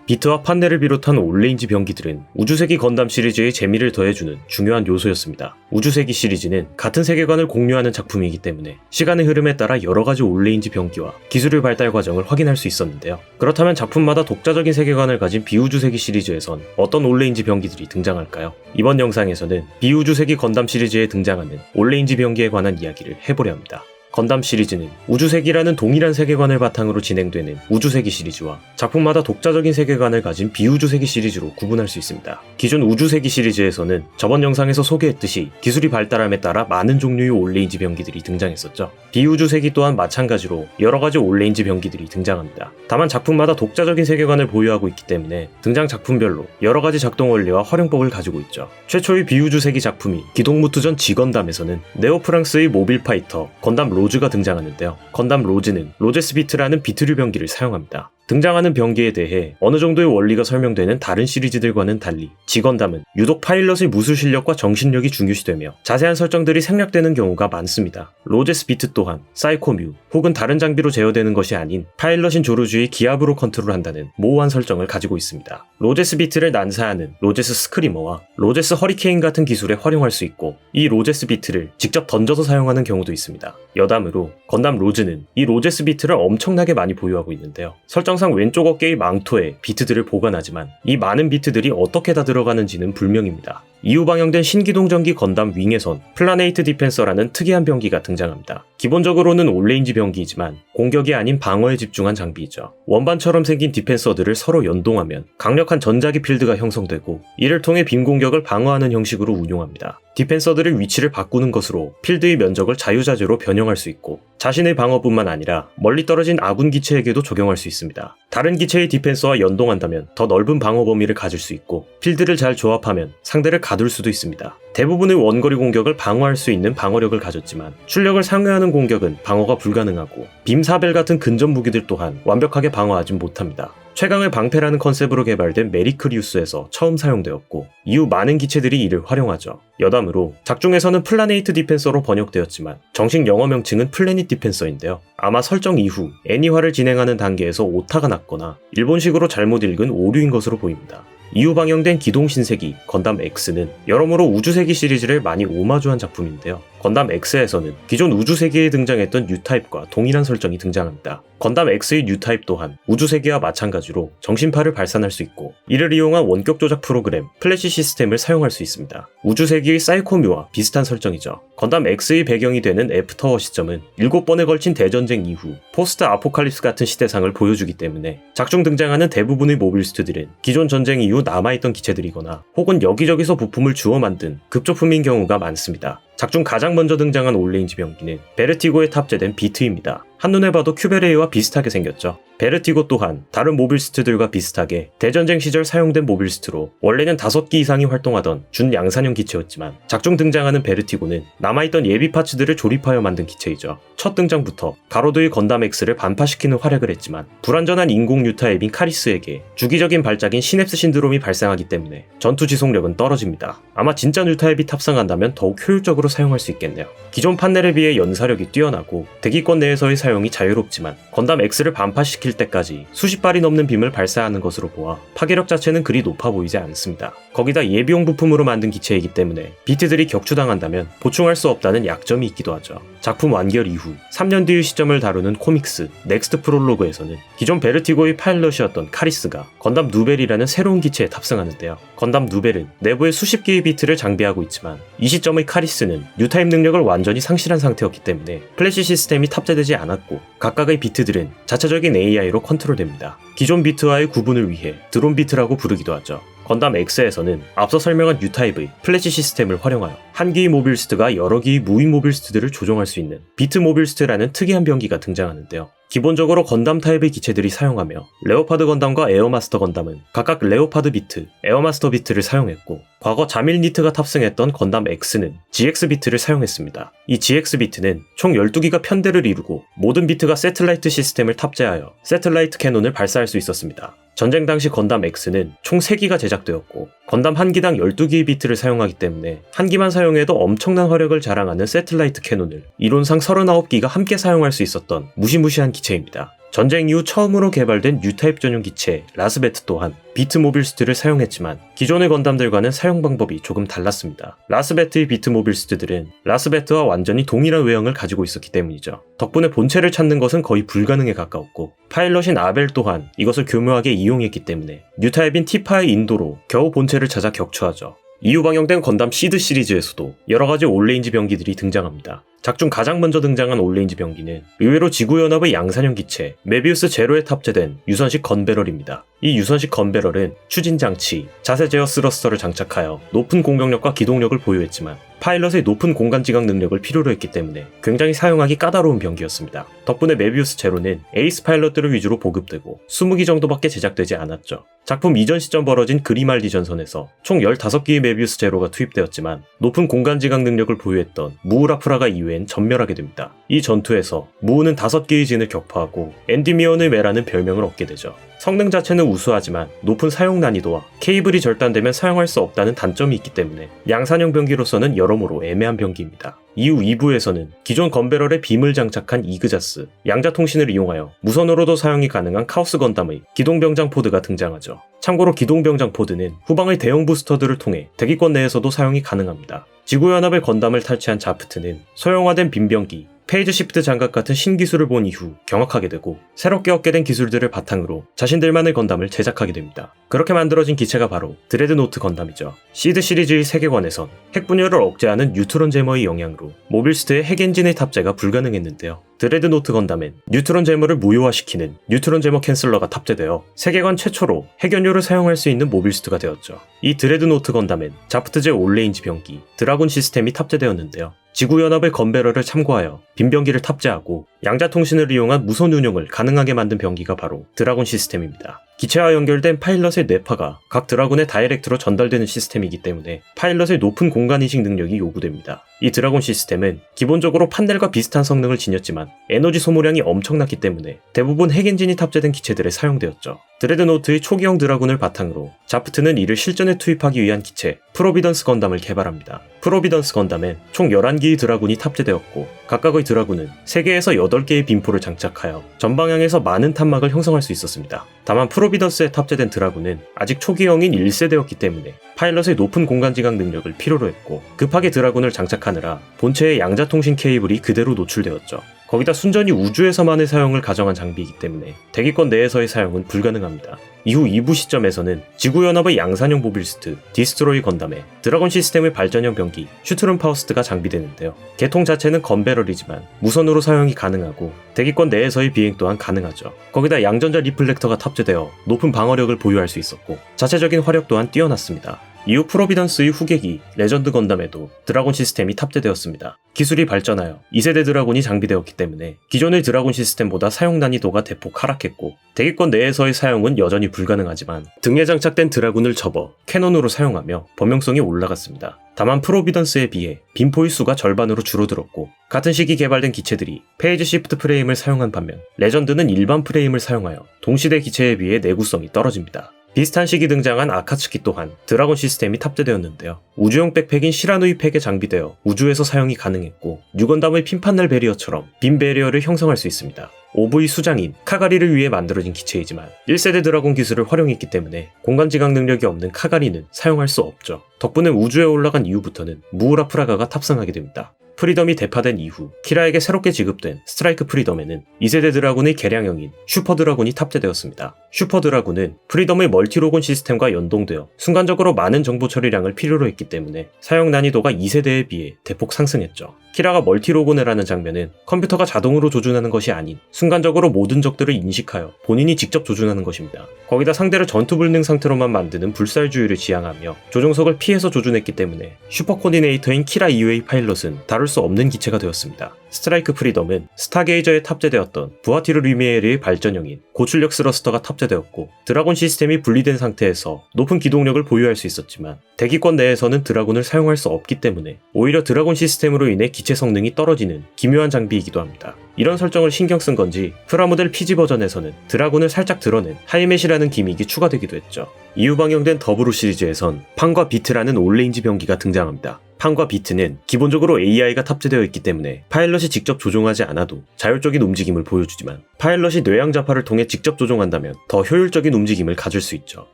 비트와 판넬을 비롯한 올레인지 병기들은 우주세기 건담 시리즈의 재미를 더해주는 중요한 요소였습니다. 우주세기 시리즈는 같은 세계관을 공유하는 작품이기 때문에 시간의 흐름에 따라 여러가지 올레인지 병기와 기술의 발달 과정을 확인할 수 있었는데요. 그렇다면 작품마다 독자적인 세계관을 가진 비우주세기 시리즈에선 어떤 올레인지 병기들이 등장할까요? 이번 영상에서는 비우주세기 건담 시리즈에 등장하는 올레인지 병기에 관한 이야기를 해보려 합니다. 건담 시리즈는 우주세기라는 동일한 세계관을 바탕으로 진행되는 우주세기 시리즈와 작품마다 독자적인 세계관을 가진 비우주세기 시리즈로 구분할 수 있습니다. 기존 우주세기 시리즈에서는 저번 영상에서 소개했듯이 기술이 발달함에 따라 많은 종류의 올레인지 병기들이 등장했었죠. 비우주세기 또한 마찬가지로 여러가지 올레인지 병기들이 등장합니다. 다만 작품마다 독자적인 세계관을 보유하고 있기 때문에 등장 작품별로 여러가지 작동 원리와 활용법을 가지고 있죠. 최초의 비우주세기 작품이 기동무투전 지건담에서는 네오프랑스의 모빌 파이터 건담 로즈가 등장하는데요. 건담 로즈는 로제스비트라는 비트류 병기를 사용합니다. 등장하는 병기에 대해 어느 정도의 원리가 설명되는 다른 시리즈들과는 달리 지건담은 유독 파일럿의 무술 실력과 정신력이 중요시되며 자세한 설정들이 생략되는 경우가 많습니다. 로제스비트 또한 사이코뮤 혹은 다른 장비로 제어되는 것이 아닌 파일럿인 조르주의 기압으로 컨트롤한다는 모호한 설정을 가지고 있습니다. 로제스비트를 난사하는 로제스 스크리머와 로제스 허리케인 같은 기술에 활용할 수 있고 이 로제스비트를 직접 던져서 사용하는 경우도 있습니다. 여담으로 건담 로즈는 이 로제스비트를 엄청나게 많이 보유하고 있는데요. 설정상 왼쪽 어깨의 망토에 비트들을 보관하지만 이 많은 비트들이 어떻게 다 들어가는지는 불명입니다. 이후 방영된 신기동전기 건담 윙에선 플라네이트 디펜서라는 특이한 병기가 등장합니다. 기본적으로는 올레인지 병기이지만 공격이 아닌 방어에 집중한 장비이죠. 원반처럼 생긴 디펜서들을 서로 연동하면 강력한 전자기 필드가 형성되고 이를 통해 빔 공격을 방어하는 형식으로 운용합니다. 디펜서들의 위치를 바꾸는 것으로 필드의 면적을 자유자재로 변형할 수 있고 자신의 방어뿐만 아니라 멀리 떨어진 아군 기체에게도 적용할 수 있습니다. 다른 기체의 디펜서와 연동한다면 더 넓은 방어 범위를 가질 수 있고 필드를 잘 조합하면 상대를 가둘 수도 있습니다. 대부분의 원거리 공격을 방어할 수 있는 방어력을 가졌지만 출력을 상회하는 공격은 방어가 불가능하고 빔사벨 같은 근접 무기들 또한 완벽하게 방어하진 못합니다. 최강의 방패라는 컨셉으로 개발된 메리크리우스에서 처음 사용되었고 이후 많은 기체들이 이를 활용하죠. 여담으로 작중에서는 플라네이트 디펜서로 번역되었지만 정식 영어 명칭은 플래닛 디펜서인데요. 아마 설정 이후 애니화를 진행하는 단계에서 오타가 났거나 일본식으로 잘못 읽은 오류인 것으로 보입니다. 이후 방영된 기동신세기 건담 X는 여러모로 우주세기 시리즈를 많이 오마주한 작품인데요. 건담 X에서는 기존 우주세기에 등장했던 U타입과 동일한 설정이 등장합니다. 건담 X의 U타입 또한 우주세기와 마찬가지로 정신파를 발산할 수 있고 이를 이용한 원격 조작 프로그램 플래시 시스템을 사용할 수 있습니다. 우주세기의 사이코뮤와 비슷한 설정이죠. 건담 X의 배경이 되는 F타워 시점은 7번에 걸친 대전쟁 이후 포스트 아포칼립스 같은 시대상을 보여주기 때문에 작중 등장하는 대부분의 모빌스트들은 기존 전쟁 이후 남아있던 기체들이거나 혹은 여기저기서 부품을 주워 만든 급조품인 경우가 많습니다. 작중 가장 먼저 등장한 올레인지 병기는 베르티고에 탑재된 비트입니다. 한눈에 봐도 큐베레이와 비슷하게 생겼죠. 베르티고 또한 다른 모빌스트들과 비슷하게 대전쟁 시절 사용된 모빌스트로 원래는 5기 이상이 활동하던 준양산형 기체였지만 작중 등장하는 베르티고는 남아있던 예비 파츠들을 조립하여 만든 기체이죠. 첫 등장부터 가로드의 건담 X를 반파시키는 활약을 했지만 불완전한 인공 유타입인 카리스에게 주기적인 발작인 시냅스 신드롬이 발생하기 때문에 전투 지속력은 떨어집니다. 아마 진짜 유타입이 탑승한다면 더욱 효율적으로 사용할 수 있겠네요. 기존 판넬에 비해 연사력이 뛰어나고 대기권 내에서의 사용이 자유롭지만 건담 X를 반파시킬 때까지 수십 발이 넘는 빔을 발사하는 것으로 보아 파괴력 자체는 그리 높아 보이지 않습니다. 거기다 예비용 부품으로 만든 기체이기 때문에 비트들이 격추당한다면 보충할 수 없다는 약점이 있기도 하죠. 작품 완결 이후 3년 뒤의 시점을 다루는 코믹스 넥스트 프롤로그에서는 기존 베르티고의 파일럿이었던 카리스가 건담 누벨이라는 새로운 기체에 탑승하는데요. 건담 누벨은 내부에 수십 개의 비트를 장비하고 있지만 이 시점의 카리스는 뉴타입 능력을 완전히 상실한 상태였기 때문에 플래시 시스템이 탑재되지 않았고 각각의 비트들은 자체적인 AI로 컨트롤됩니다. 기존 비트와의 구분을 위해 드론 비트라고 부르기도 하죠. 건담 X에서는 앞서 설명한 U타입의 플래시 시스템을 활용하여 한 개의 모빌스트가 여러 개의 무인 모빌스트들을 조종할 수 있는 비트 모빌스트라는 특이한 병기가 등장하는데요. 기본적으로 건담 타입의 기체들이 사용하며 레오파드 건담과 에어마스터 건담은 각각 레오파드 비트, 에어마스터 비트를 사용했고 과거 자밀 니트가 탑승했던 건담 X는 GX 비트를 사용했습니다. 이 GX 비트는 총 12기가 편대를 이루고 모든 비트가 세틀라이트 시스템을 탑재하여 세틀라이트 캐논을 발사할 수 있었습니다. 전쟁 당시 건담 X는 총 3기가 제작되었고 건담 한 기당 12기의 비트를 사용하기 때문에 한 기만 사용해도 엄청난 화력을 자랑하는 세틀라이트 캐논을 이론상 39기가 함께 사용할 수 있었던 무시무시한 기체입니다. 전쟁 이후 처음으로 개발된 뉴타입 전용 기체 라스베트 또한 비트 모빌스트를 사용했지만 기존의 건담들과는 사용 방법이 조금 달랐습니다. 라스베트의 비트 모빌스트들은 라스베트와 완전히 동일한 외형을 가지고 있었기 때문이죠. 덕분에 본체를 찾는 것은 거의 불가능에 가까웠고 파일럿인 아벨 또한 이것을 교묘하게 이용했기 때문에 뉴타입인 티파의 인도로 겨우 본체를 찾아 격추하죠. 이후 방영된 건담 시드 시리즈에서도 여러가지 올레인지 병기들이 등장합니다. 작중 가장 먼저 등장한 올레인지 병기는 의외로 지구연합의 양산형 기체 메비우스 제로에 탑재된 유선식 건배럴입니다. 이 유선식 건배럴은 추진장치, 자세 제어 스러스터를 장착하여 높은 공격력과 기동력을 보유했지만 파일럿의 높은 공간 지각 능력을 필요로 했기 때문에 굉장히 사용하기 까다로운 병기였습니다. 덕분에 메비우스 제로는 에이스 파일럿들을 위주로 보급되고 20기 정도밖에 제작되지 않았죠. 작품 이전 시점 벌어진 그리말디 전선에서 총 15기의 메비우스 제로가 투입되었지만 높은 공간 지각 능력을 보유했던 무우라프라가 이외엔 전멸하게 됩니다. 이 전투에서 무우는 5개의 진을 격파하고 엔디미온의 매라는 별명을 얻게 되죠. 성능 자체는 우수하지만 높은 사용 난이도와 케이블이 절단되면 사용할 수 없다는 단점이 있기 때문에 양산형 병기로서는 여러모로 애매한 병기입니다. 이후 2부에서는 기존 건배럴에 빔을 장착한 이그자스, 양자통신을 이용하여 무선으로도 사용이 가능한 카오스 건담의 기동병장 포드가 등장하죠. 참고로 기동병장 포드는 후방의 대형 부스터들을 통해 대기권 내에서도 사용이 가능합니다. 지구연합의 건담을 탈취한 자프트는 소형화된 빔병기, 페이즈 시프트 장갑 같은 신기술을 본 이후 경악하게 되고 새롭게 얻게 된 기술들을 바탕으로 자신들만의 건담을 제작하게 됩니다. 그렇게 만들어진 기체가 바로 드레드노트 건담이죠. 시드 시리즈의 세계관에선 핵분열을 억제하는 뉴트론 제머의 영향으로 모빌스트의 핵엔진의 탑재가 불가능했는데요. 드레드노트 건담엔 뉴트론 제머를 무효화시키는 뉴트론 제머 캔슬러가 탑재되어 세계관 최초로 핵연료를 사용할 수 있는 모빌스트가 되었죠. 이 드레드노트 건담엔 자프트제 올레인지 병기, 드라군 시스템이 탑재되었는데요. 지구연합의 건배럴을 참고하여 빈병기를 탑재하고 양자통신을 이용한 무선 운용을 가능하게 만든 병기가 바로 드라군 시스템입니다. 기체와 연결된 파일럿의 뇌파가 각 드라군의 다이렉트로 전달되는 시스템이기 때문에 파일럿의 높은 공간인식 능력이 요구됩니다. 이 드라군 시스템은 기본적으로 판넬과 비슷한 성능을 지녔지만 에너지 소모량이 엄청났기 때문에 대부분 핵엔진이 탑재된 기체들에 사용되었죠. 드레드노트의 초기형 드라군을 바탕으로 자프트는 이를 실전에 투입하기 위한 기체 프로비던스 건담을 개발합니다. 프로비던스 건담엔 총 11기의 드라군이 탑재되었고 각각의 드라군은 3개에서 8개의 빈포를 장착하여 전방향에서 많은 탄막을 형성할 수 있었습니다. 다만 프로비던스에 탑재된 드라군은 아직 초기형인 1세대였기 때문에 파일럿의 높은 공간 지각 능력을 필요로 했고 급하게 드라군을 장착하느라 본체의 양자통신 케이블이 그대로 노출되었죠. 거기다 순전히 우주에서만의 사용을 가정한 장비이기 때문에 대기권 내에서의 사용은 불가능합니다. 이후 2부 시점에서는 지구연합의 양산형 모빌스트, 디스트로이 건담에 드라곤 시스템의 발전형 병기, 슈트룸 파우스트가 장비되는데요. 개통 자체는 건배럴이지만 무선으로 사용이 가능하고 대기권 내에서의 비행 또한 가능하죠. 거기다 양전자 리플렉터가 탑재되어 높은 방어력을 보유할 수 있었고 자체적인 화력 또한 뛰어났습니다. 이후 프로비던스의 후계기 레전드 건담에도 드라곤 시스템이 탑재되었습니다. 기술이 발전하여 2세대 드라곤이 장비되었기 때문에 기존의 드라곤 시스템보다 사용 난이도가 대폭 하락했고 대기권 내에서의 사용은 여전히 불가능하지만 등에 장착된 드라군을 접어 캐논으로 사용하며 범용성이 올라갔습니다. 다만 프로비던스에 비해 빈포의 수가 절반으로 줄어들었고 같은 시기 개발된 기체들이 페이지 시프트 프레임을 사용한 반면 레전드는 일반 프레임을 사용하여 동시대 기체에 비해 내구성이 떨어집니다. 비슷한 시기 등장한 아카츠키 또한 드라곤 시스템이 탑재되었는데요. 우주용 백팩인 시라누이 팩에 장비되어 우주에서 사용이 가능했고 뉴건담의 핀판넬 베리어처럼 빔 베리어를 형성할 수 있습니다. 오브의 수장인 카가리를 위해 만들어진 기체이지만 1세대 드라곤 기술을 활용했기 때문에 공간 지각 능력이 없는 카가리는 사용할 수 없죠. 덕분에 우주에 올라간 이후부터는 무우라 프라가가 탑승하게 됩니다. 프리덤이 대파된 이후 키라에게 새롭게 지급된 스트라이크 프리덤에는 2세대 드라군의 개량형인 슈퍼 드라군이 탑재되었습니다. 슈퍼 드라군은 프리덤의 멀티로곤 시스템과 연동되어 순간적으로 많은 정보 처리량을 필요로 했기 때문에 사용 난이도가 2세대에 비해 대폭 상승했죠. 키라가 멀티로곤을 하는 장면은 컴퓨터가 자동으로 조준하는 것이 아닌 순간적으로 모든 적들을 인식하여 본인이 직접 조준하는 것입니다. 거기다 상대를 전투불능 상태로만 만드는 불살주의를 지향하며 조종석을 피해서 조준했기 때문에 슈퍼 코디네이터인 키라 이외의 파일럿은 다룰 수 없는 기체가 되었습니다. 스트라이크 프리덤은 스타게이저에 탑재되었던 부아티르 리미에르의 발전형인 고출력 스러스터가 탑재되었고 드라곤 시스템이 분리된 상태에서 높은 기동력을 보유할 수 있었지만 대기권 내에서는 드라군을 사용할 수 없기 때문에 오히려 드라곤 시스템으로 인해 기체 성능이 떨어지는 기묘한 장비이기도 합니다. 이런 설정을 신경 쓴 건지 프라모델 PG 버전에서는 드라군을 살짝 드러낸 하이맷이라는 기믹이 추가되기도 했죠. 이후 방영된 더브루 시리즈에선 판과 비트라는 올레인지 병기가 등장합니다. 팡과 비트는 기본적으로 AI가 탑재되어 있기 때문에 파일럿이 직접 조종하지 않아도 자율적인 움직임을 보여주지만 파일럿이 뇌양자파를 통해 직접 조종한다면 더 효율적인 움직임을 가질 수 있죠.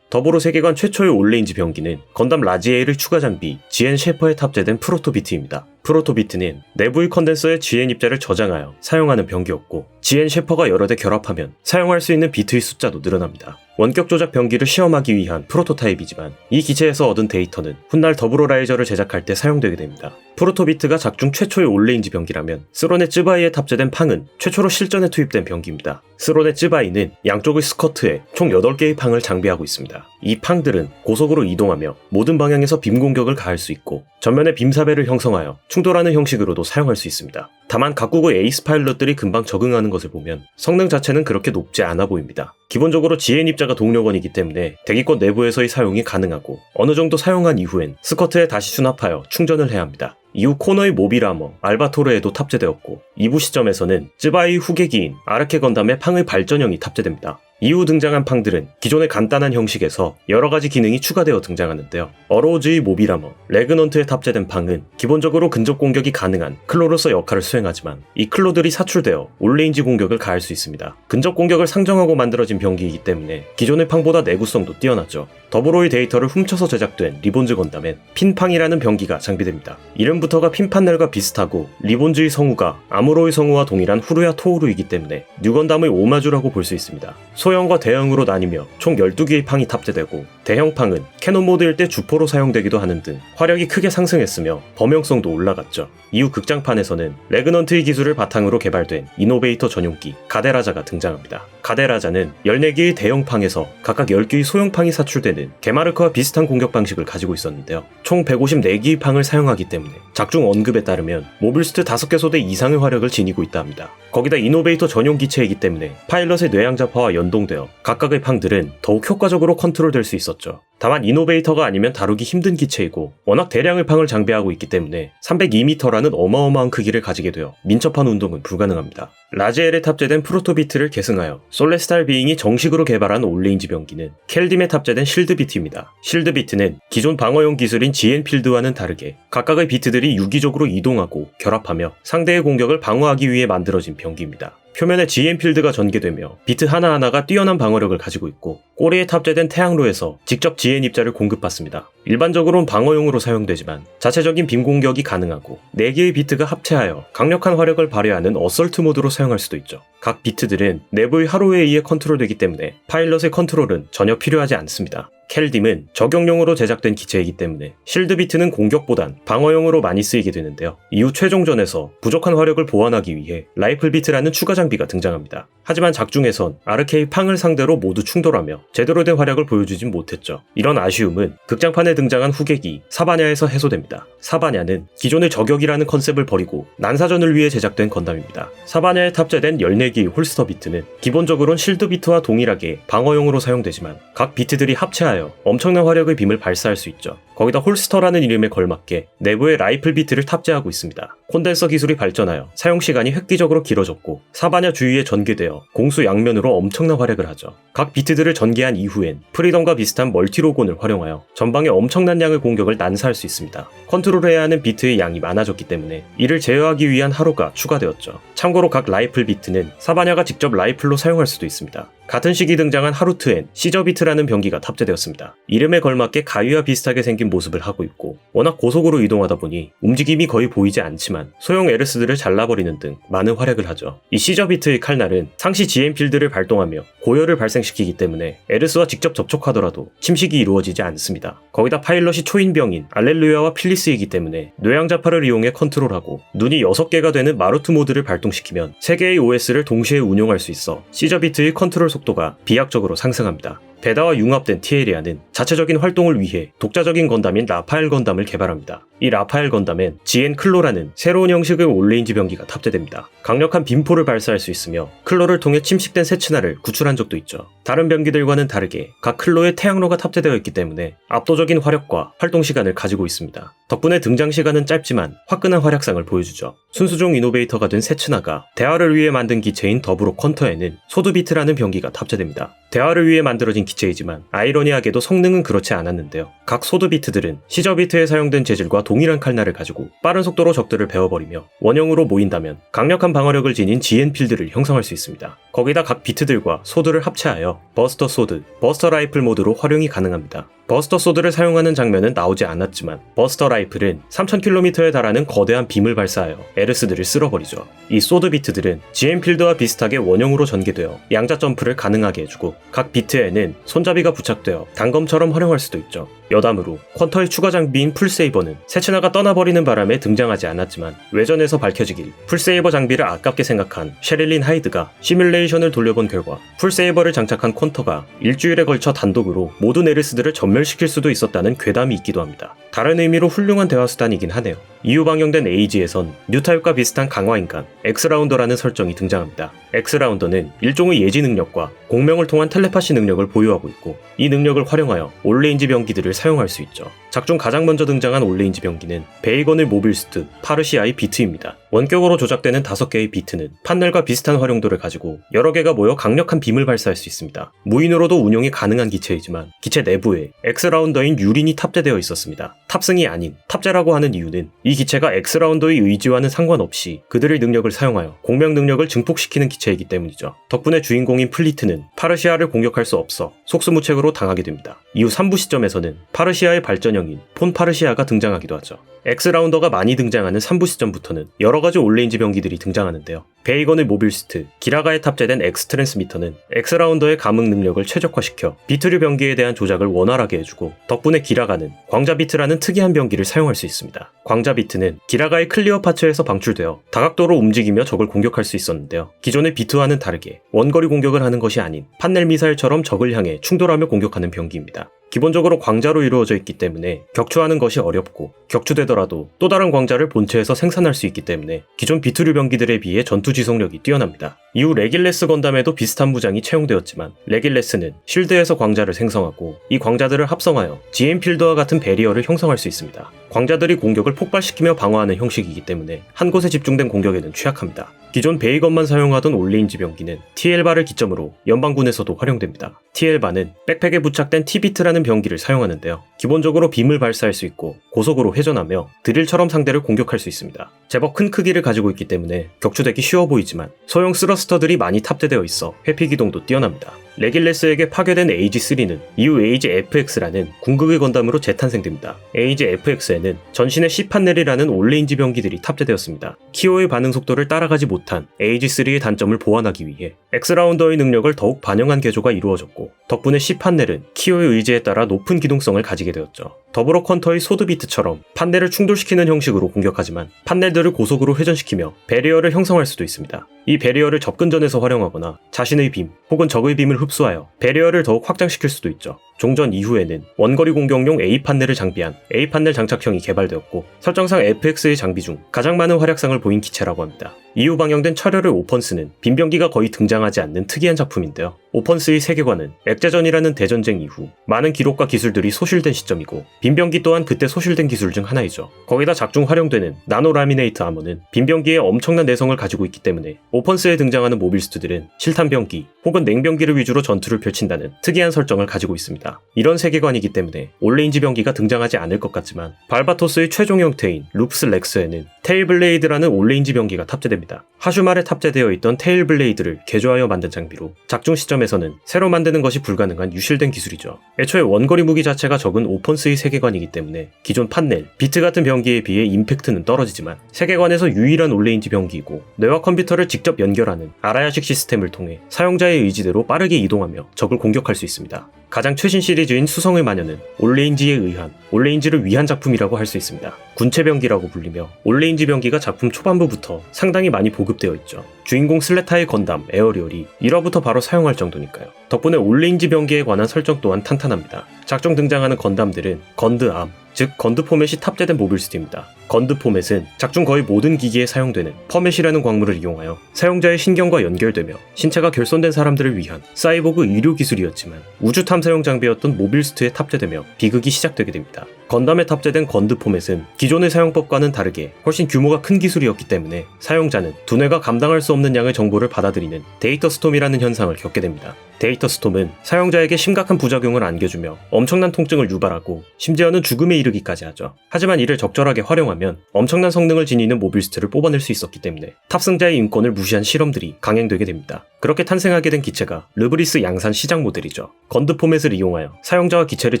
더불어 세계관 최초의 올레인지 병기는 건담 라지에이를 추가 장비 GN 셰퍼에 탑재된 프로토비트입니다. 프로토비트는 내부의 컨덴서의 GN 입자를 저장하여 사용하는 병기였고 GN 셰퍼가 여러 대 결합하면 사용할 수 있는 비트의 숫자도 늘어납니다. 원격 조작 병기를 시험하기 위한 프로토타입이지만 이 기체에서 얻은 데이터는 훗날 더블호라이저를 제작할 때 사용되게 됩니다. 프로토비트가 작중 최초의 올레인지 병기라면 스론의 쯔바이에 탑재된 팡은 최초로 실전에 투입된 병기입니다. 스론의 쯔바이는 양쪽의 스커트에 총 8개의 팡을 장비하고 있습니다. 이 팡들은 고속으로 이동하며 모든 방향에서 빔 공격을 가할 수 있고 전면에 빔사배를 형성하여 충돌하는 형식으로도 사용할 수 있습니다. 다만 각국의 에이스 파일럿들이 금방 적응하는 것을 보면 성능 자체는 그렇게 높지 않아 보입니다. 기본적으로 GN 입자가 동력원이기 때문에 대기권 내부에서의 사용이 가능하고 어느 정도 사용한 이후엔 스커트에 다시 수납하여 충전을 해야 합니다. 이후 코너의 모비라머, 알바토르에도 탑재되었고 2부 시점에서는 쯔바이 후계기인 아르케 건담의 팡의 발전형이 탑재됩니다. 이후 등장한 팡들은 기존의 간단한 형식에서 여러가지 기능이 추가되어 등장하는데요. 어로우즈의 모비라머, 레그넌트에 탑재된 팡은 기본적으로 근접 공격이 가능한 클로로서 역할을 수행하지만 이 클로들이 사출되어 올레인지 공격을 가할 수 있습니다. 근접 공격을 상정하고 만들어진 병기이기 때문에 기존의 팡보다 내구성도 뛰어나죠. 더불어의 데이터를 훔쳐서 제작된 리본즈 건담엔 핀팡이라는 병기가 장비됩니다. 이름부터가 핀판넬과 비슷하고 리본즈의 성우가 아무로의 성우와 동일한 후루야 토우루이기 때문에 뉴건담의 오마주라고 볼 수 있습니다. 소형과 대형으로 나뉘며 총 12개의 팡이 탑재되고 대형 팡은 캐논 모드일 때 주포로 사용되기도 하는 등 화력이 크게 상승했으며 범용성도 올라갔죠. 이후 극장판에서는 레그넌트의 기술을 바탕으로 개발된 이노베이터 전용기 가데라자가 등장합니다. 가데라자는 14개의 대형 팡에서 각각 10개의 소형 팡이 사출되는 게마르크와 비슷한 공격 방식을 가지고 있었는데요. 총 154개의 팡을 사용하기 때문에 작중 언급에 따르면 모빌스트 5개 소대 이상의 화력을 지니고 있다 합니다. 거기다 이노베이터 전용 기체이기 때문에 파일럿의 뇌양자파와 연동되어 각각의 팡들은 더욱 효과적으로 컨트롤될 수 있었죠. 다만 이노베이터가 아니면 다루기 힘든 기체이고 워낙 대량의 팡을 장비하고 있기 때문에 302m라는 어마어마한 크기를 가지게 되어 민첩한 운동은 불가능합니다. 라지엘에 탑재된 프로토비트를 계승하여 솔레스탈 비잉이 정식으로 개발한 올레인지 병기는 켈딤에 탑재된 실드비트입니다. 실드비트는 기존 방어용 기술인 GN필드와는 다르게 각각의 비트들이 유기적으로 이동하고 결합하며 상대의 공격을 방어하기 위해 만들어진 병기입니다. 표면에 GN필드가 전개되며 비트 하나하나가 뛰어난 방어력을 가지고 있고 꼬리에 탑재된 태양로에서 직접 GN 입자를 공급받습니다. 일반적으로는 방어용으로 사용되지만 자체적인 빔 공격이 가능하고 4개의 비트가 합체하여 강력한 화력을 발휘하는 어설트 모드로 사용할 수도 있죠. 각 비트들은 내부의 하로에 의해 컨트롤되기 때문에 파일럿의 컨트롤은 전혀 필요하지 않습니다. 켈딤은 저격용으로 제작된 기체이기 때문에 실드비트는 공격보단 방어용으로 많이 쓰이게 되는데요. 이후 최종전에서 부족한 화력을 보완하기 위해 라이플비트라는 추가 장비가 등장합니다. 하지만 작중에선 아르케의 팡을 상대로 모두 충돌하며 제대로 된 화력을 보여주진 못했죠. 이런 아쉬움은 극장판에 등장한 후계기 사바냐에서 해소됩니다. 사바냐는 기존의 저격이라는 컨셉을 버리고 난사전을 위해 제작된 건담입니다. 사바냐에 탑재된 14개의 홀스터 비트는 기본적으로는 실드 비트와 동일하게 방어용으로 사용되지만 각 비트들이 합체하여 엄청난 화력의 빔을 발사할 수 있죠. 거기다 홀스터라는 이름에 걸맞게 내부에 라이플 비트를 탑재하고 있습니다. 콘덴서 기술이 발전하여 사용시간이 획기적으로 길어졌고 사바냐 주위에 전개되어 공수 양면으로 엄청난 활약을 하죠. 각 비트들을 전개한 이후엔 프리덤과 비슷한 멀티로곤을 활용하여 전방에 엄청난 양의 공격을 난사할 수 있습니다. 컨트롤해야 하는 비트의 양이 많아졌기 때문에 이를 제어하기 위한 하로가 추가되었죠. 참고로 각 라이플 비트는 사바냐가 직접 라이플로 사용할 수도 있습니다. 같은 시기 등장한 하루트엔 시저비트라는 병기가 탑재되었습니다. 이름에 걸맞게 가위와 비슷하게 생긴 모습을 하고 있고 워낙 고속으로 이동하다 보니 움직임이 거의 보이지 않지만 소형 에르스들을 잘라버리는 등 많은 활약을 하죠. 이 시저비트의 칼날은 상시 GN필드를 발동하며 고열을 발생시키기 때문에 에르스와 직접 접촉하더라도 침식이 이루어지지 않습니다. 거기다 파일럿이 초인병인 알렐루야와 필리스이기 때문에 뇌양자파를 이용해 컨트롤하고 눈이 6개가 되는 마루트 모드를 발동시키면 3개의 OS를 동시에 운용할 수 있어 시저비트의 컨트롤 속도가 비약적으로 상승합니다. 베다와 융합된 티에리아는 자체적인 활동을 위해 독자적인 건담인 라파엘 건담을 개발합니다. 이 라파엘 건담엔 GN 클로라는 새로운 형식의 올레인지 병기가 탑재됩니다. 강력한 빔포를 발사할 수 있으며 클로를 통해 침식된 세츠나를 구출한 적도 있죠. 다른 병기들과는 다르게 각 클로에 태양로가 탑재되어 있기 때문에 압도적인 화력과 활동 시간을 가지고 있습니다. 덕분에 등장 시간은 짧지만 화끈한 활약상을 보여주죠. 순수종 이노베이터가 된 세츠나가 대화를 위해 만든 기체인 더브로 퀀터에는 소드비트라는 병기가 탑재됩니다. 대화를 위해 만들어진 기체이지만 아이러니하게도 성능은 그렇지 않았는데요. 각 소드 비트들은 시저 비트에 사용된 재질과 동일한 칼날을 가지고 빠른 속도로 적들을 베어버리며 원형으로 모인다면 강력한 방어력을 지닌 GN 필드를 형성할 수 있습니다. 거기다 각 비트들과 소드를 합체하여 버스터 소드, 버스터 라이플 모드로 활용이 가능합니다. 버스터 소드를 사용하는 장면은 나오지 않았지만 버스터 라이플은 3000km에 달하는 거대한 빔을 발사하여 에르스들을 쓸어버리죠. 이 소드 비트들은 GN 필드와 비슷하게 원형으로 전개되어 양자 점프를 가능하게 해주고 각 비트에는 손잡이가 부착되어 단검처럼 활용할 수도 있죠. 여담으로 퀀터의 추가 장비인 풀세이버는 세츠나가 떠나버리는 바람에 등장하지 않았지만 외전에서 밝혀지길 풀세이버 장비를 아깝게 생각한 셰릴린 하이드가 시뮬레이션을 돌려본 결과 풀세이버를 장착한 퀀터가 일주일에 걸쳐 단독으로 모든 에르스들을 전멸시킬 수도 있었다는 괴담이 있기도 합니다. 다른 의미로 훌륭한 대화수단이긴 하네요. 이후 방영된 에이지에선 뉴타입과 비슷한 강화인간 엑스라운더라는 설정이 등장합니다. 엑스라운더는 일종의 예지 능력과 공명을 통한 텔레파시 능력을 보유하고 있고 이 능력을 활용하여 올레인지 병기들을 사용할 수 있죠. 작중 가장 먼저 등장한 올레인지 병기는 베이건의 모빌스트, 파르시아의 비트입니다. 원격으로 조작되는 5개의 비트는 판넬과 비슷한 활용도를 가지고 여러 개가 모여 강력한 빔을 발사할 수 있습니다. 무인으로도 운용이 가능한 기체이지만 기체 내부에 엑스라운더인 유린이 탑재되어 있었습니다. 탑승이 아닌 탑재라고 하는 이유는 이 기체가 엑스라운더의 의지와는 상관없이 그들의 능력을 사용하여 공명 능력을 증폭시키는 기체이기 때문이죠. 덕분에 주인공인 플리트는 파르시아를 공격할 수 없어 속수무책으로 당하게 됩니다. 이후 3부 시점에서는 파르시아의 발전형인 폰 파르시아가 등장하기도 하죠. 엑스라운더가 많이 등장하는 3부 시점부터는 여러가지 올레인지 병기들이 등장하는데요. 베이건의 모빌스트, 기라가에 탑재된 엑스트랜스미터는 엑스라운더의 감응 능력을 최적화시켜 비트류 병기에 대한 조작을 원활하게 해주고 덕분에 기라가는 광자 비트라는 특이한 병기를 사용할 수 있습니다. 광자 비트는 기라가의 클리어 파츠에서 방출되어 다각도로 움직이며 적을 공격할 수 있었는데요. 기존의 비트와는 다르게 원거리 공격을 하는 것이 아닌 판넬 미사일처럼 적을 향해 충돌하며 공격하는 병기입니다. 기본적으로 광자로 이루어져 있기 때문에 격추하는 것이 어렵고 격추되더라도 또 다른 광자를 본체에서 생산할 수 있기 때문에 기존 비트류 병기들에 비해 전투 지속력이 뛰어납니다. 이후 레길레스 건담에도 비슷한 무장이 채용되었지만 레길레스는 쉴드에서 광자를 생성하고 이 광자들을 합성하여 GN 필드와 같은 베리어를 형성할 수 있습니다. 광자들이 공격을 폭발시키며 방어하는 형식이기 때문에 한 곳에 집중된 공격에는 취약합니다. 기존 베이건만 사용하던 올레인지 병기는 TL바를 기점으로 연방군에서도 활용됩니다. TL바는 백팩에 부착된 T비트라는 병기를 사용하는데요. 기본적으로 빔을 발사할 수 있고 고속으로 회전하며 드릴처럼 상대를 공격할 수 있습니다. 제법 큰 크기를 가지고 있기 때문에 격추되기 쉬워 보이지만 소형 스러스터들이 많이 탑재되어 있어 회피 기동도 뛰어납니다. 레길레스에게 파괴된 에이지3는 이후 에이지 FX라는 궁극의 건담으로 재탄생됩니다. 에이지 FX에는 전신에 C판넬이라는 올레인지 병기들이 탑재되었습니다. 키오의 반응 속도를 따라가지 못한 에이지3의 단점을 보완하기 위해 엑스라운더의 능력을 더욱 반영한 개조가 이루어졌고 덕분에 C판넬은 키오의 의지에 따라 높은 기동성을 가지게 되었죠. 더불어 퀀터의 소드비트처럼 판넬을 충돌시키는 형식으로 공격하지만 판넬들을 고속으로 회전시키며 베리어를 형성할 수도 있습니다. 이 베리어를 접근전에서 활용하거나 자신의 빔 혹은 적의 빔을 흡수하여 베리어를 더욱 확장시킬 수도 있죠. 종전 이후에는 원거리 공격용 A판넬을 장비한 A판넬 장착형이 개발되었고 설정상 FX의 장비 중 가장 많은 활약상을 보인 기체라고 합니다. 이후 방영된 철혈의 오펀스는 빈병기가 거의 등장하지 않는 특이한 작품인데요. 오펀스의 세계관은 액제전이라는 대전쟁 이후 많은 기록과 기술들이 소실된 시점이고 빈병기 또한 그때 소실된 기술 중 하나이죠. 거기다 작중 활용되는 나노라미네이트 아머는 빈병기에 엄청난 내성을 가지고 있기 때문에 오펀스에 등장하는 모빌스트들은 실탄병기 혹은 냉병기를 위주로 전투를 펼친다는 특이한 설정을 가지고 있습니다. 이런 세계관이기 때문에 올레인지 병기가 등장하지 않을 것 같지만 발바토스의 최종 형태인 루프스 렉스에는 테일블레이드라는 올레인지 병기가 탑재됩니다. 하슈말에 탑재되어 있던 테일블레이드를 개조하여 만든 장비로 작중 시점에서는 새로 만드는 것이 불가능한 유실된 기술이죠. 애초에 원거리 무기 자체가 적은 오펀스의 세계관이기 때문에 기존 판넬, 비트 같은 병기에 비해 임팩트는 떨어지지만 세계관에서 유일한 올레인지 병기이고 뇌와 컴퓨터를 직접 연결하는 아라야식 시스템을 통해 사용자의 의지대로 빠르게 이동하며 적을 공격할 수 있습니다. 가장 최신 시리즈인 수성의 마녀는 올레인지에 의한, 올레인지를 위한 작품이라고 할 수 있습니다. 군체병기라고 불리며 올레인지 병기가 작품 초반부부터 상당히 많이 보급되어 있죠. 주인공 슬레타의 건담 에어리얼이 1화부터 바로 사용할 정도니까요. 덕분에 올레인지 병기에 관한 설정 또한 탄탄합니다. 작중 등장하는 건담들은 건드암, 즉 건드 포맷이 탑재된 모빌스트입니다. 건드 포맷은 작중 거의 모든 기기에 사용되는 퍼맷이라는 광물을 이용하여 사용자의 신경과 연결되며 신체가 결손된 사람들을 위한 사이보그 의료 기술이었지만 우주 탐사용 장비였던 모빌스트에 탑재되며 비극이 시작되게 됩니다. 건담에 탑재된 건드 포맷은 기존의 사용법과는 다르게 훨씬 규모가 큰 기술이었기 때문에 사용자는 두뇌가 감당할 수 없는 양의 정보를 받아들이는 데이터 스톰이라는 현상을 겪게 됩니다. 데이터 스톰은 사용자에게 심각한 부작용을 안겨주며 엄청난 통증을 유발하고 심지어는 죽음에 이르기까지 하죠. 하지만 이를 적절하게 활용하면 엄청난 성능을 지니는 모빌스트를 뽑아낼 수 있었기 때문에 탑승자의 인권을 무시한 실험들이 강행되게 됩니다. 그렇게 탄생하게 된 기체가 르브리스 양산 시작 모델이죠. 건드 포맷을 이용하여 사용자와 기체를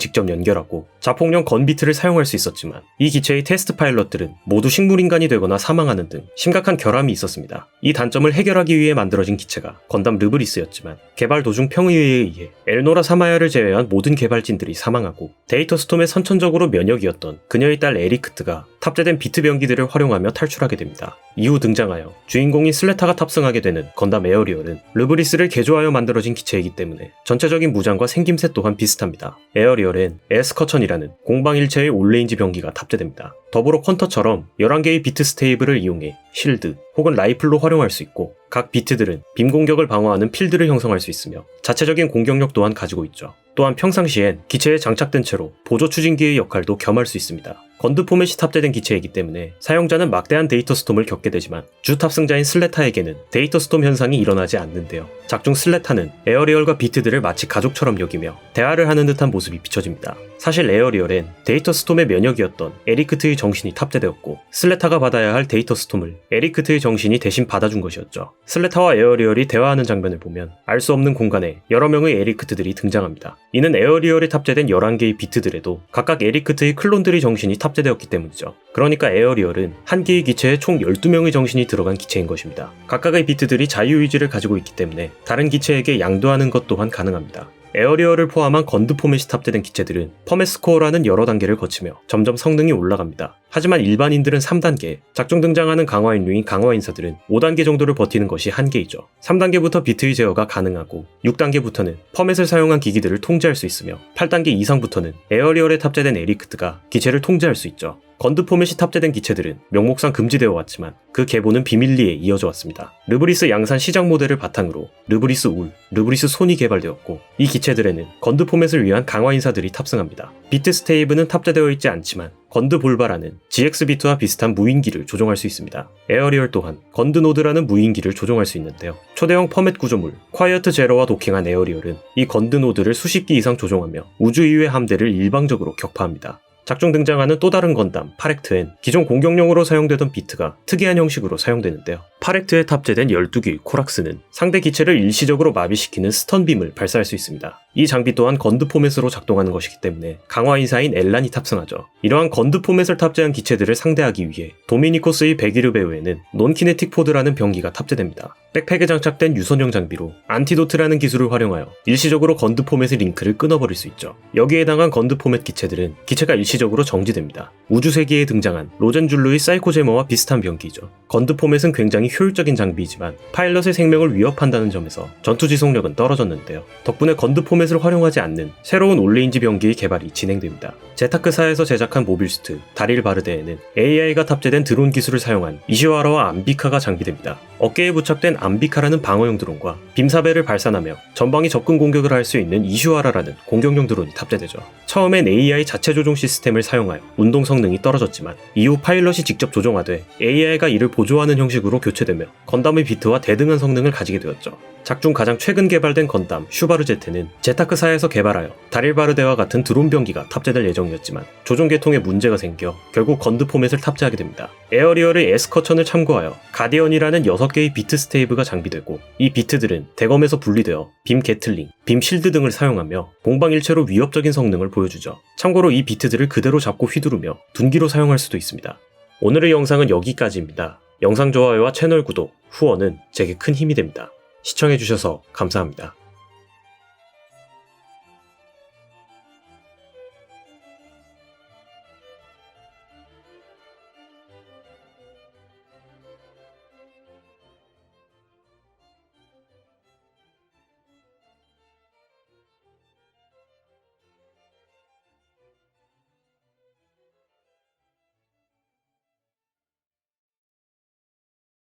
직접 연결하고 자폭용 건비트를 사용할 수 있었지만 이 기체의 테스트 파일럿들은 모두 식물인간이 되거나 사망하는 등 심각한 결함이 있었습니다. 이 단점을 해결하기 위해 만들어진 기체가 건담 르브리스였지만 개발 도중 평의회에 의해 엘노라 사마야를 제외한 모든 개발진들이 사망하고 데이터 스톰의 선천적으로 면역이었던 그녀의 딸 에리크트가 탑재된 비트 병기들을 활용하며 탈출하게 됩니다. 이후 등장하여 주인공인 슬레타가 탑승하게 되는 건담 에어리얼은 르브리스를 개조하여 만들어진 기체이기 때문에 전체적인 무장과 생김새 또한 비슷합니다. 에어리얼엔 에스커천이라는 공방일체의 올레인지 병기가 탑재됩니다. 더불어 퀀터처럼 11개의 비트 스테이블을 이용해 실드 혹은 라이플로 활용할 수 있고 각 비트들은 빔 공격을 방어하는 필드를 형성할 수 있으며 자체적인 공격력 또한 가지고 있죠. 또한 평상시엔 기체에 장착된 채로 보조 추진기의 역할도 겸할 수 있습니다. 건드 포맷이 탑재된 기체이기 때문에 사용자는 막대한 데이터 스톰을 겪게 되지만 주 탑승자인 슬레타에게는 데이터 스톰 현상이 일어나지 않는데요. 작중 슬레타는 에어리얼과 비트들을 마치 가족처럼 여기며 대화를 하는 듯한 모습이 비춰집니다. 사실 에어리얼엔 데이터 스톰의 면역이었던 에리크트의 정신이 탑재되었고 슬레타가 받아야 할 데이터 스톰을 에리크트의 정신이 대신 받아준 것이었죠. 슬레타와 에어리얼이 대화하는 장면을 보면 알 수 없는 공간에 여러 명의 에리크트들이 등장합니다. 이는 에어리얼에 탑재된 11개의 비트들에도 각각 에리크트의 클론들의 정신이 탑재되었기 때문이죠. 그러니까 에어리얼은 한 개의 기체에 총 12명의 정신이 들어간 기체인 것입니다. 각각의 비트들이 자유의지를 가지고 있기 때문에 다른 기체에게 양도하는 것 또한 가능합니다. 에어리얼을 포함한 건드 포맷이 탑재된 기체들은 퍼맷 스코어라는 여러 단계를 거치며 점점 성능이 올라갑니다. 하지만 일반인들은 3단계, 작중 등장하는 강화인류인 강화인사들은 5단계 정도를 버티는 것이 한계이죠. 3단계부터 비트의 제어가 가능하고 6단계부터는 퍼맷을 사용한 기기들을 통제할 수 있으며 8단계 이상부터는 에어리얼에 탑재된 에리크트가 기체를 통제할 수 있죠. 건드 포맷이 탑재된 기체들은 명목상 금지되어 왔지만 그 계보는 비밀리에 이어져 왔습니다. 르브리스 양산 시작 모델을 바탕으로 르브리스 울, 르브리스 손이 개발되었고 이 기체들에는 건드 포맷을 위한 강화 인사들이 탑승합니다. 비트 스테이브는 탑재되어 있지 않지만 건드 볼바라는 GX 비트와 비슷한 무인기를 조종할 수 있습니다. 에어리얼 또한 건드 노드라는 무인기를 조종할 수 있는데요. 초대형 퍼맷 구조물 콰이어트 제로와 도킹한 에어리얼은 이 건드 노드를 수십 기 이상 조종하며 우주 이외 함대를 일방적으로 격파합니다. 작중 등장하는 또 다른 건담 파렉트엔 기존 공격용으로 사용되던 비트가 특이한 형식으로 사용되는데요. 파렉트에 탑재된 12개의 코락스는 상대 기체를 일시적으로 마비시키는 스턴빔을 발사할 수 있습니다. 이 장비 또한 건드 포맷으로 작동하는 것이기 때문에 강화 인사인 엘란이 탑승하죠. 이러한 건드 포맷을 탑재한 기체들을 상대하기 위해 도미니코스의 베기르 배우에는 논키네틱 포드라는 병기가 탑재됩니다. 백팩에 장착된 유선형 장비로 안티도트라는 기술을 활용하여 일시적으로 건드 포맷의 링크를 끊어버릴 수 있죠. 여기에 해당한 건드 포맷 기체들은 기체가 일시적으로 정지됩니다. 우주세기에 등장한 로젠줄루의 사이코제머와 비슷한 병기이죠. 건드 포맷은 굉장히 효율적인 장비이지만 파일럿의 생명을 위협한다는 점에서 전투 지속력은 떨어졌는데요. 덕분에 건드 포맷을 활용하지 않는 새로운 올레인지 병기의 개발이 진행됩니다. 제타크사에서 제작한 모빌스트 다릴 바르데에는 AI가 탑재된 드론 기술을 사용한 이시와라와 암비카가 장비됩니다. 어깨에 부착된 암비카라는 방어용 드론과 빔사벨을 발산하며 전방위 접근 공격을 할 수 있는 이슈와라라는 공격용 드론이 탑재되죠. 처음엔 AI 자체 조종 시스템을 사용하여 운동 성능이 떨어졌지만 이후 파일럿이 직접 조종하되 AI가 이를 보조하는 형식으로 교체되며 건담의 비트와 대등한 성능을 가지게 되었죠. 작중 가장 최근 개발된 건담 슈바르 제트는 제타크사에서 개발하여 다릴바르데와 같은 드론 병기가 탑재될 예정이었지만 조종 계통에 문제가 생겨 결국 건드 포맷을 탑재하게 됩니다. 에어리얼의 에스커천을 참고하여 가디언이라는 6개의 비트 스테이브가 장비되고 이 비트들은 대검에서 분리되어 빔 게틀링, 빔 실드 등을 사용하며 공방일체로 위협적인 성능을 보여주죠. 참고로 이 비트들을 그대로 잡고 휘두르며 둔기로 사용할 수도 있습니다. 오늘의 영상은 여기까지입니다. 영상 좋아요와 채널 구독, 후원은 제게 큰 힘이 됩니다. 시청해주셔서 감사합니다.